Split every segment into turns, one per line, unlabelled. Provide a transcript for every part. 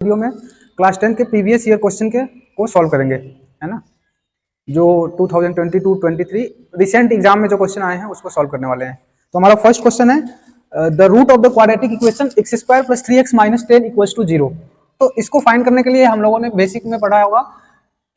Video में class 10 के previous year question के को सॉल्व करेंगे, है ना। जो 2022-23 रिसेंट एग्जाम में जो क्वेश्चन आए हैं उसको सॉल्व करने वाले हैं। तो हमारा फर्स्ट क्वेश्चन है the root of the quadratic equation x square plus 3x minus 10 equals to 0। तो इसको फाइंड करने के लिए हम लोगों ने बेसिक में पढ़ा होगा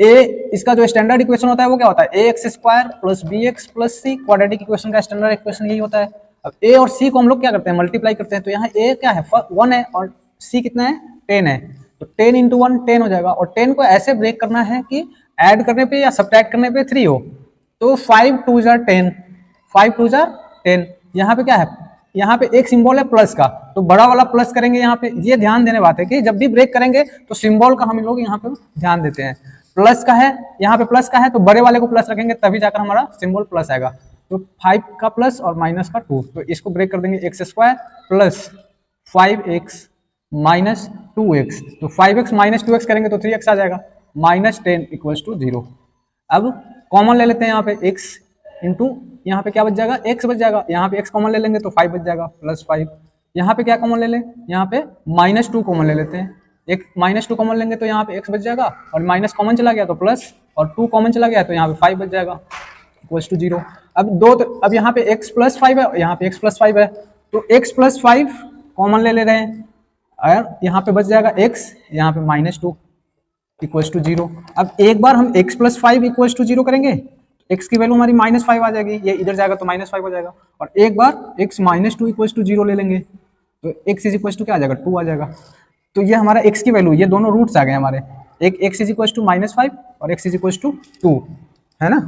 इसका जो स्टैंडर्ड इक्वेशन होता है वो क्या होता है, A X square plus B X plus C. Quadratic equation का स्टैंडर्ड इक्वेशन यही होता है। अब ए और सी को हम लोग क्या करते हैं, मल्टीप्लाई करते हैं। तो यहाँ ए क्या है 1 है और सी कितना है 10 है। तो 10 इंटू 1 10 हो जाएगा और 10 को ऐसे ब्रेक करना है कि ऐड करने पे या सब्ट्रैक्ट करने पे 3 हो। तो 5 2 जार 10, 5 2 जार 10। यहाँ पे क्या है, यहाँ पे एक सिंबल है प्लस का, तो बड़ा वाला प्लस करेंगे यहाँ पे। ये ध्यान देने बात है कि जब भी ब्रेक करेंगे तो सिंबल का हम लोग यहाँ पे ध्यान देते हैं। प्लस का है, यहाँ पे प्लस का है तो बड़े वाले को प्लस रखेंगे तभी जाकर हमारा सिंबल प्लस आएगा। तो 5 का प्लस और माइनस का 2, तो इसको ब्रेक कर देंगे x square plus 5x minus 2x। तो 5x माइनस 2x करेंगे तो 3x आ जाएगा, माइनस 10 इक्वल्स टू 0। अब कॉमन ले लेते हैं यहाँ पे x इंटू यहाँ पे क्या बच जाएगा, x बच जाएगा। यहाँ पे x कॉमन ले लेंगे तो 5 बच जाएगा प्लस 5। यहाँ पे क्या कॉमन ले लें, यहाँ पे माइनस 2 कॉमन ले लेते हैं। एक माइनस 2 कॉमन लेंगे तो यहाँ पे x बच जाएगा और माइनस कॉमन चला गया तो प्लस, और 2 कॉमन चला गया तो यहाँ पे 5 बच जाएगा इक्वल्स टू 0। अब यहाँ पे x प्लस 5 है, यहाँ पे x प्लस 5 है, तो x प्लस 5 कॉमन ले ले रहे हैं और यहाँ पे बच जाएगा x, यहाँ पे माइनस 2 इक्वल्स टू 0। अब एक बार हम x प्लस 5 इक्वल्स टू 0 करेंगे, x की वैल्यू हमारी माइनस 5 आ जाएगी, ये इधर जाएगा तो माइनस 5 हो जाएगा। और एक बार x माइनस 2 इक्वल्स टू 0 ले लेंगे तो x इज इक्वल्स टू क्या आ जाएगा, 2 आ जाएगा। तो ये हमारा x की वैल्यू, ये दोनों रूट्स आ गए हमारे, एक x is equals to minus 5 और x इज इक्वल्स टू 2, है ना।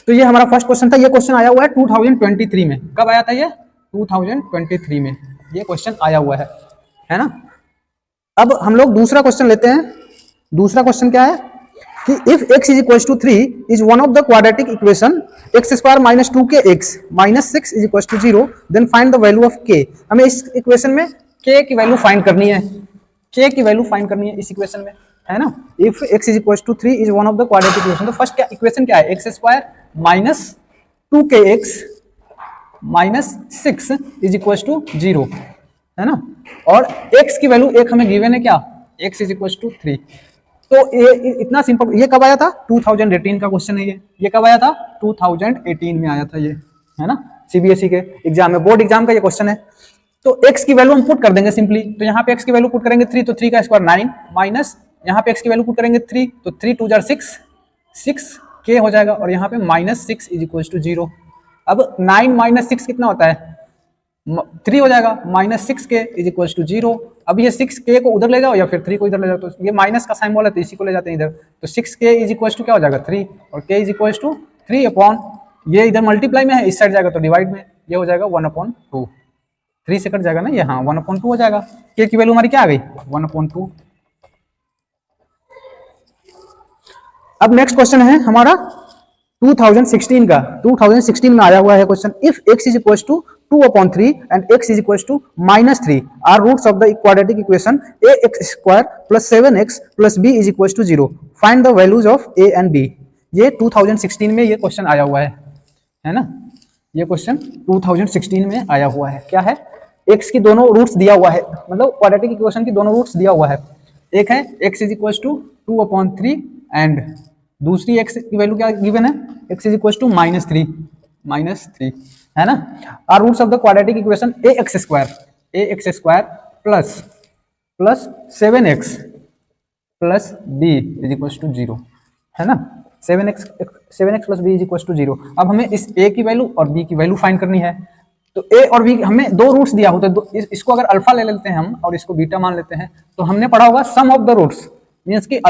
तो ये हमारा फर्स्ट क्वेश्चन था। ये क्वेश्चन आया हुआ है 2023 में। कब आया था ये, 2023 में ये क्वेश्चन आया हुआ है ना। अब हम लोग दूसरा क्वेश्चन लेते हैं। दूसरा क्वेश्चन क्या है कि if x is equal to 3 is one of the quadratic equation x square minus 2kx minus 6 is equal to 0, then find the value of k। हमें इस इक्वेशन में k की वैल्यू फाइंड करनी है, k की वैल्यू फाइंड करनी है इस इक्वेशन में, है ना। If x is equal to 3 is one of the quadratic equation, तो फर्स्ट क्या इक्वेशन क्या है, x square minus 2kx minus 6 is equal to 0, है ना। और x की वैल्यू एक हमें गिवन है क्या, x इज इक्वल टू 3। तो ये इतना सिंपल। ये कब आया था, 2018 का क्वेश्चन है ये कब आया था, 2018 में आया था ये, है ना। सीबीएसई के एग्जाम में, बोर्ड एग्जाम का ये क्वेश्चन है। तो x की वैल्यू हम पुट कर देंगे सिंपली। तो यहाँ पे x की वैल्यू पुट करेंगे 3, तो 3 का स्क्वायर 9 माइनस यहाँ पे x की वैल्यू पुट करेंगे 3, तो 3 2 जार 6, 6k हो जाएगा और यहाँ पे माइनस 6 इज इक्वल टू 0। अब 9 माइनस 6 कितना होता है, 3 हो जाएगा, minus 6k is equal to 0। अब ये 6k को उधर ले जाओ या फिर 3 को इधर ले जाओ, तो ये माइनस का साइन है तो इसी को ले जाते हैं इधर। तो 6k इज इक्वल टू क्या हो जाएगा 3, और k is equal to 3 upon, ये इधर मल्टीप्लाई में है, इस साइड जाएगा तो डिवाइड में, ये हो जाएगा 1/2। 3 से कट जाएगा ना ये, हाँ 1/2 हो जाएगा। k की वैल्यू हमारी क्या आ गई, 1/2। अब नेक्स्ट क्वेश्चन है हमारा 2016 का। 2016 में आया हुआ है question, if x is equal to 2/3 and x is equals to -3 are roots of the quadratic equation ax square plus 7x plus b is equals to 0. Find the values of a and b. ये 2016 में ये question आया हुआ है ना। ये question 2016 में आया हुआ है। क्या है, x की दोनों रूट्स दिया हुआ है, मतलब क्वाड्रेटिक इक्वेशन की दोनों रूट्स दिया हुआ है। एक है x is equals to 2/3 and दूसरी x की वैल्यू क्या गिवन है, x is equals to -3, है ना। Are roots of the quadratic equation ax square plus 7x plus b is equal to 0, है ना। 7x plus b is equal to 0। अब हमें इस a की वैल्यू और b की वैल्यू फाइंड करनी है। तो a और b हमें दो रूट्स दिया होता है, इसको अगर अल्फा ले लेते हैं हम और इसको बीटा मान लेते हैं, तो हमने पढ़ा होगा सम ऑफ द रूट्स, मींस कि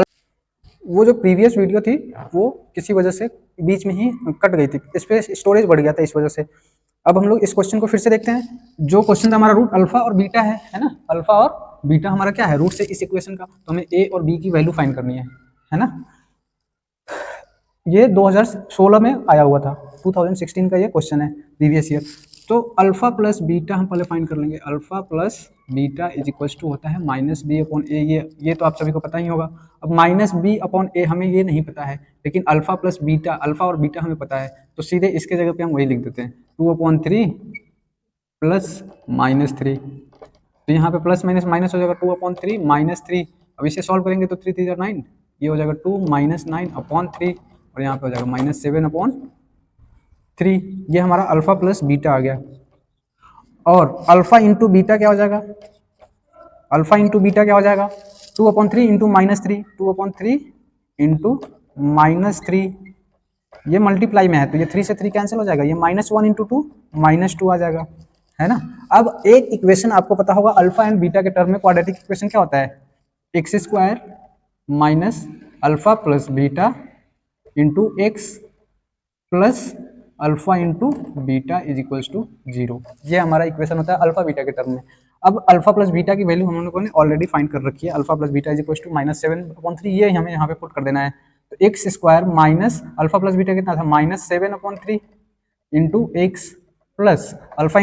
वो जो प्रीवियस वीडियो थी वो किसी वजह से बीच में ही कट गई थी, इस पे स्टोरेज बढ़ गया था इस वजह से। अब हम लोग इस क्वेश्चन को फिर से देखते हैं। जो क्वेश्चन था हमारा रूट अल्फा और बीटा है ना। अल्फा और बीटा हमारा क्या है, रूट से इस इक्वेशन का, तो हमें ए और बी की वैल्यू फाइंड करनी है ना। ये 2016 में आया हुआ था, 2016 का ये क्वेश्चन है प्रीवियस ईयर। तो अल्फा प्लस बीटा हम पहले फाइंड कर लेंगे। Alpha plus beta is equal to होता है -b/a। ये तो आप सभी को पता ही होगा। अब -b/a हमें ये नहीं पता है, लेकिन अल्फा प्लस बीटा, अल्फा और बीटा हमें पता है, तो सीधे इसके जगह पे हम वही लिख देते हैं, 2/3 प्लस -3 तो यहाँ पे प्लस माइनस माइनस हो जाएगा 2/3 -3। अब इसे सॉल्व करेंगे तो 3 3 9, ये हो जाएगा 2 -9/3 और यहाँ पे हो जाएगा -7/3। ये हमारा अल्फा प्लस बीटा आ गया। और अल्फा इंटू बीटा क्या हो जाएगा, अल्फा इंटू बीटा क्या हो जाएगा 2/3 इंटू -3, 2/3 इंटू -3, ये मल्टीप्लाई में है तो ये 3 से 3 कैंसिल हो जाएगा, ये -1 इंटू 2 -2 आ जाएगा, है ना। अब एक इक्वेशन आपको पता होगा अल्फा एंड बीटा के टर्म में क्वाड्रेटिक इक्वेशन क्या होता है, x² minus alpha plus beta into x plus alpha into beta is equals to 0। ये हमारा इक्वेशन होता है अल्फा बीटा के टर्म में। अब अल्फा प्लस बीटा की वैल्यू हम लोगों ने ऑलरेडी फाइंड कर रखी है, alpha plus beta is equals to -7/3, ये हमें यहाँ पे पुट कर देना है। तो x² minus alpha plus beta कितना था -7/3 into x plus alpha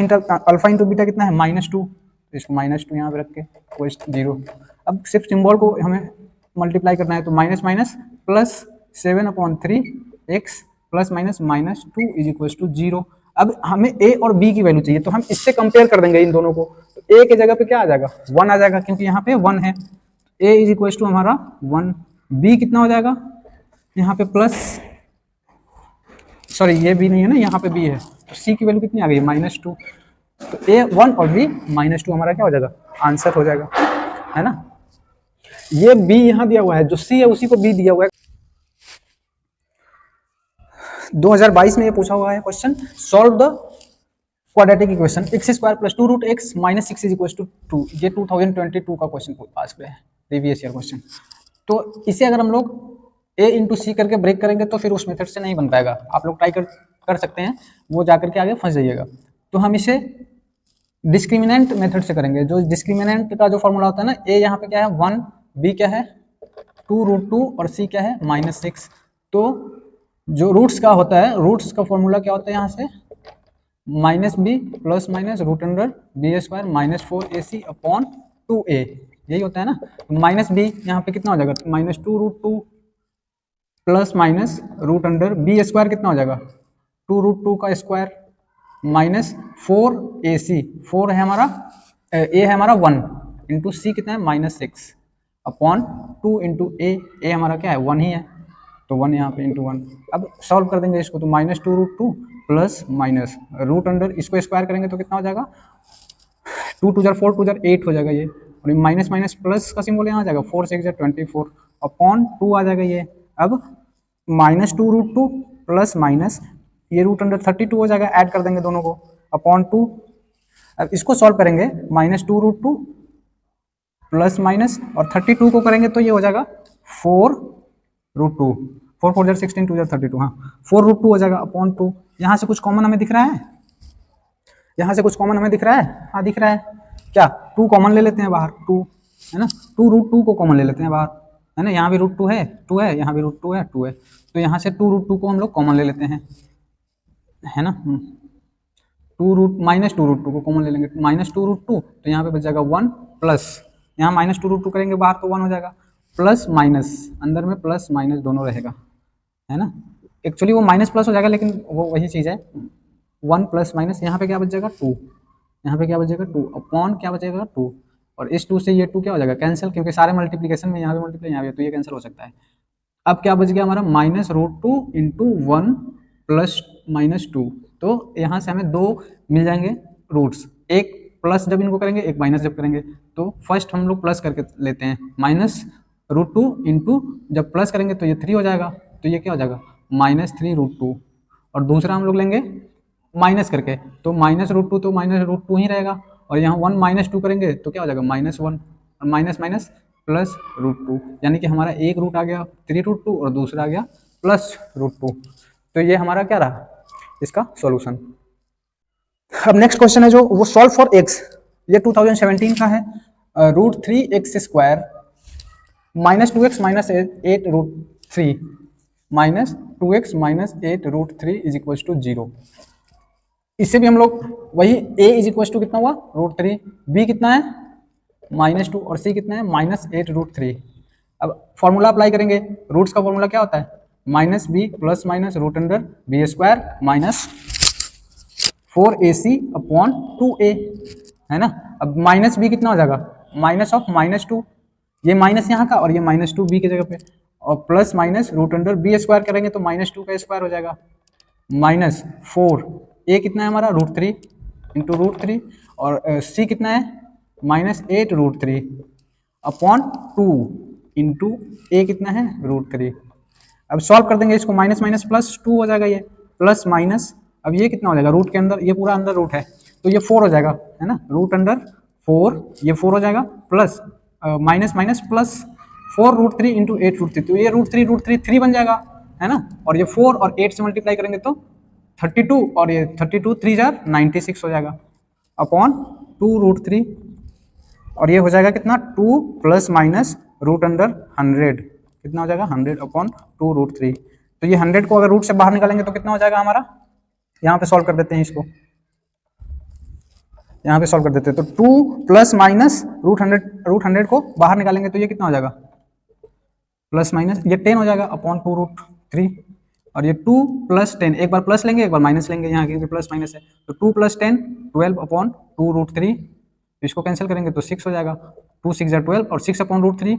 into beta कितना है -2, तो इसको -2 यहाँ पे रख के इक्वल्स 0। अब सिर्फ सिंबल को हमें मल्टीप्लाई करना है, तो minus minus plus 7/3 x plus minus -2 is equal to 0। अब हमें a और b की वैल्यू चाहिए, तो हम इससे कंपेयर कर देंगे इन दोनों को। तो a के जगह पे क्या आ जाएगा 1 आ जाएगा, क्योंकि यहाँ पे 1 है। a इज इक्वल टू हमारा 1, b कितना हो जाएगा यहाँ पे प्लस, सॉरी ये b नहीं है ना, यहाँ पे b है, तो c की वैल्यू कितनी आ गई -2। तो a 1 और b -2 हमारा क्या हो जाएगा आंसर हो जाएगा, है ना। ये b यहाँ दिया हुआ है, जो c है उसी को b दिया हुआ है। 2022 में ये पूछा हुआ है question, solve the quadratic equation x² plus 2√x minus 6 is equal to 2। ये 2022 का क्वेश्चन पास पे है, प्रीवियस ईयर क्वेश्चन। तो इसे अगर हम लोग a इंटू सी करके ब्रेक करेंगे तो फिर उस मेथड से नहीं बन पाएगा, आप लोग ट्राई कर सकते हैं, वो जाकर के आगे फंस जाइएगा। तो हम इसे डिस्क्रिमिनेंट मेथड से करेंगे। जो डिस्क्रिमिनेंट का जो फॉर्मूला होता है ना, a यहाँ पे क्या है 1, b क्या है 2√2 और c क्या है -6। तो जो रूट्स का होता है, रूट्स का फॉर्मूला क्या होता है यहाँ से -b plus minus √b² -4ac/2a, यही होता है ना। -b यहाँ पे कितना हो जाएगा -2√2 प्लस माइनस √b² कितना हो जाएगा 2√2 का स्क्वायर -4ac, 4 है हमारा, a है हमारा 1 इंटू c कितना है -6/2 इंटू a हमारा क्या है 1 ही है, तो 1 यहाँ पे इंटू 1। अब सॉल्व कर देंगे इसको, तो -2√2 प्लस माइनस इसको स्क्वायर करेंगे तो कितना हो जाएगा 2 2 4 2 8 हो जाएगा ये, और माइनस माइनस प्लस का सिंबल यहाँ आ जाएगा 4 6 24/2 आ जाएगा ये। अब -2√2 प्लस माइनस ये √32 हो जाएगा, ऐड कर देंगे दोनों को /2। अब इसको सॉल्व करेंगे -2√2 प्लस माइनस और 32 को करेंगे तो ये हो जाएगा 4√2, 4 4 16 2 32, हाँ 4√2 हो जाएगा /2। यहाँ से कुछ कॉमन हमें दिख रहा है, यहाँ से कुछ कॉमन हमें दिख रहा है, हाँ दिख रहा है क्या, 2 कॉमन ले लेते हैं बाहर, 2 है ना, 2√2 को कॉमन ले लेते हैं बाहर, है ना। यहाँ भी √2 है, 2 है, यहाँ भी √2 है, 2 है, तो यहाँ से 2√2 को हम लोग कॉमन ले लेते हैं, है ना। -2√2 को कॉमन ले लेंगे, -2√2, तो यहाँ पे बच जाएगा 1 प्लस, यहाँ -2√2 करेंगे बाहर तो 1 हो जाएगा, प्लस माइनस अंदर में प्लस माइनस दोनों रहेगा, है ना। एक्चुअली वो माइनस प्लस हो जाएगा, लेकिन वो वही चीज़ है, 1 प्लस माइनस, यहाँ पे क्या बच जाएगा 2, यहाँ पे क्या बचेगा 2 अपॉन क्या बचेगा 2, और इस 2 से ये 2 क्या हो जाएगा कैंसिल, क्योंकि सारे मल्टीप्लिकेशन में यहाँ पे मल्टीप्लाई यहाँ पे, तो ये कैंसिल हो सकता है। अब क्या बच गया हमारा -√2 इंटू 1 प्लस -2, तो यहाँ से हमें 2 मिल जाएंगे रूट्स, एक प्लस जब इनको करेंगे, एक माइनस जब करेंगे। तो फर्स्ट हम लोग प्लस करके लेते हैं, -√2 इंटू जब प्लस करेंगे तो ये 3 हो जाएगा, तो ये क्या हो जाएगा -3√2, और दूसरा हम लोग लेंगे माइनस करके, तो -√2 तो -√2 ही रहेगा, और यहाँ 1 -2 करेंगे तो क्या हो जाएगा -1, और माइनस माइनस प्लस √2, यानी कि हमारा एक रूट आ गया 3√2 और दूसरा आ गया +√2। तो ये हमारा क्या रहा इसका सॉल्यूशन। अब नेक्स्ट क्वेश्चन है जो वो सॉल्व फॉर x, ये 2017 का है, √3x² -2x - 8√3 -2x - 8√3 is equal to 0। इससे भी हम लोग वही a इज इक्वल टू कितना हुआ √3, b कितना है -2 और c कितना है -8√3। अब फॉर्मूला अप्लाई करेंगे, रूट्स का फॉर्मूला क्या होता है -b plus minus √b² -4ac/2a। है ना। अब माइनस बी कितना हो जाएगा, माइनस ऑफ -2, ये माइनस यहाँ का और ये -2 बी की जगह पे, और plus minus root under b square करेंगे तो -2 का स्क्वायर हो जाएगा, -4, ए कितना है हमारा √3 इंटू √3, और सी कितना है -8 √3 अपॉन 2 इंटू ए कितना है √3। अब सॉल्व कर देंगे इसको, माइनस माइनस प्लस 2 हो जाएगा, ये प्लस माइनस, अब ये कितना हो जाएगा, रूट के अंदर ये पूरा अंदर रूट है तो ये 4 हो जाएगा, है ना, रूट अंडर 4, ये 4 हो जाएगा, plus minus minus plus 4 √3 into 8 √3, तो ये √3 3 बन जाएगा, है ना, और ये 4 और 8 से मल्टीप्लाई करेंगे तो 32, और ये 32 3 जार 96 हो जाएगा अपॉन 2 √3, और ये हो जाएगा कितना 2 प्लस माइनस रूट अंडर 100, कितना हो जाएगा 100 अपॉन 2 √3। तो ये 100 को अगर रूट से बाहर निकालेंगे तो कितना हो जाएगा हमारा, यहाँ पे सॉल्व कर देते हैं इसको, यहाँ पे सॉल्व कर देते हैं, तो 2 प्लस माइनस रूट 100 को बाहर निकालेंगे तो ये कितना हो जाएगा, प्लस माइनस ये 10 हो जाएगा अपॉन 2 √3, और ये 2 प्लस 10, एक बार प्लस लेंगे एक बार माइनस लेंगे यहाँ क्योंकि प्लस माइनस है, तो 2 प्लस 10 12 अपॉन 2 √3, इसको कैंसिल करेंगे तो 6 हो जाएगा, 2 6 12 और 6 अपॉन √3,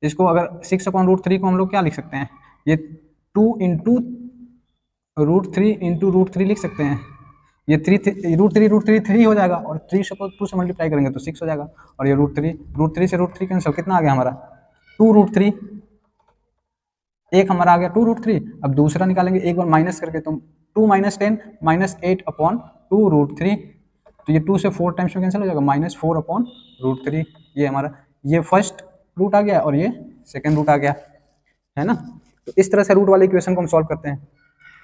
इसको अगर 6 अपॉन √3 को हम लोग क्या लिख सकते हैं, ये 2 इंटू √3 इंटू √3 लिख सकते हैं, ये √3 3 हो जाएगा, और 3 से 2 से मल्टीप्लाई करेंगे तो 6 हो जाएगा, और ये √3 से √3 कैंसिल, कितना आ गया हमारा 2 √3, एक हमारा आ गया 2 √3। अब दूसरा निकालेंगे एक बार माइनस करके, तो 2 - 10 -8 अपॉन 2 √3, तो ये 2 से 4 टाइम्स में कैंसिल हो जाएगा, -4 अपॉन √3, ये हमारा ये फर्स्ट रूट आ गया और ये सेकेंड रूट आ गया, है ना। तो इस तरह से रूट वाले इक्वेशन को हम सॉल्व करते हैं।